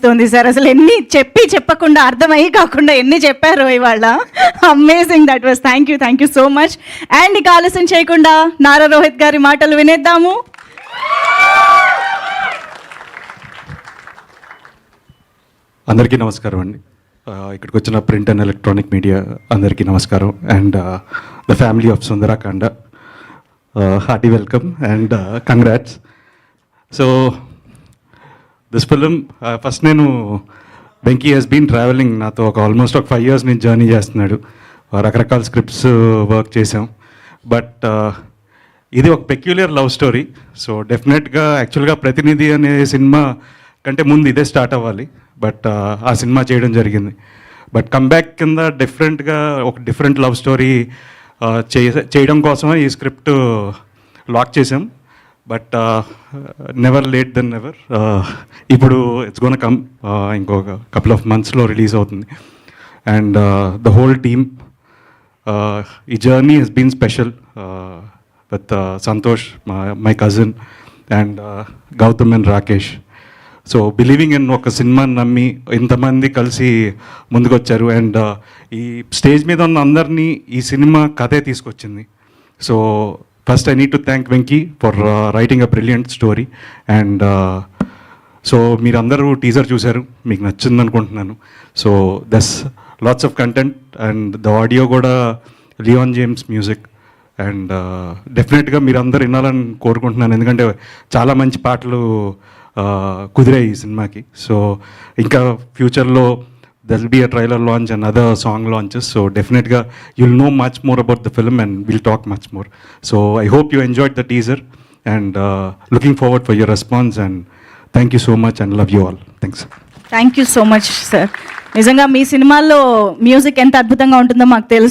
అనిపిస్తోంది సార్. అసలు ఎన్ని చెప్పకుండా అర్థమయ్యి కాకుండా ఎన్ని చెప్పారో ఇవాళ. Amazing, that was. Thank you so much. And ఇక ఆలస్యం చేయకుండా నారా రోహిత్ గారి మాటలు వినేద్దాము. అందరికీ నమస్కారం అండి. ఇక్కడికి వచ్చిన ప్రింట్ అండ్ ఎలక్ట్రానిక్ మీడియా అందరికీ నమస్కారం. And the family of Sundarakanda, hearty welcome and congrats. So this film first నేను వెంకీ హెస్ బీన్ ట్రావెలింగ్ నాతో ఆల్మోస్ట్ ఒక 5 years నుంచి జర్నీ చేస్తున్నాడు. రకరకాల స్క్రిప్ట్స్ వర్క్ చేసాం. బట్ ఇది ఒక పెక్యులర్ లవ్ స్టోరీ. సో డెఫినెట్గా యాక్చువల్గా ప్రతినిధి అనే సినిమా కంటే ముందు ఇదే స్టార్ట్ అవ్వాలి. బట్ ఆ సినిమా చేయడం జరిగింది. బట్ కమ్బ్యాక్ కింద డిఫరెంట్ లవ్ స్టోరీ చేయడం కోసమే ఈ స్క్రిప్ట్ లాక్ చేసాం. But never late then never. ఇప్పుడు ఇట్స్ గోన్ కమ్ ఇంకొక కపుల్ ఆఫ్ మంత్స్లో రిలీజ్ అవుతుంది. అండ్ ద హోల్ టీమ్, ఈ journey has been special with Santosh, my cousin, and Gautam and Rakesh. So believing in ఒక సినిమాని నమ్మి ఇంతమంది కలిసి ముందుకొచ్చారు. అండ్ ఈ స్టేజ్ మీద ఉన్న అందరినీ ఈ సినిమా కథే తీసుకొచ్చింది. So first I need to thank Venky for writing a brilliant story. And so మీరందరూ టీజర్ చూశారు, మీకు నచ్చింది అనుకుంటున్నాను. So this lots of content and the audio కూడా లియోన్ జేమ్స్ మ్యూజిక్. అండ్ డెఫినెట్గా మీరందరూ వినాలని కోరుకుంటున్నాను, ఎందుకంటే చాలా మంచి పాటలు కుదిరాయి ఈ సినిమాకి. సో ఇంకా ఫ్యూచర్లో there will be a trailer launch and other song launches. So డెఫినెట్గా you'll know much more about the film and will talk much more. So I hope you enjoyed the teaser and looking forward for your response. And thank you so much and love you all. Thanks. Thank you so much sir. నిజంగా మీ సినిమాల్లో music ఎంత అద్భుతంగా ఉంటుందో మాకు తెలుసు.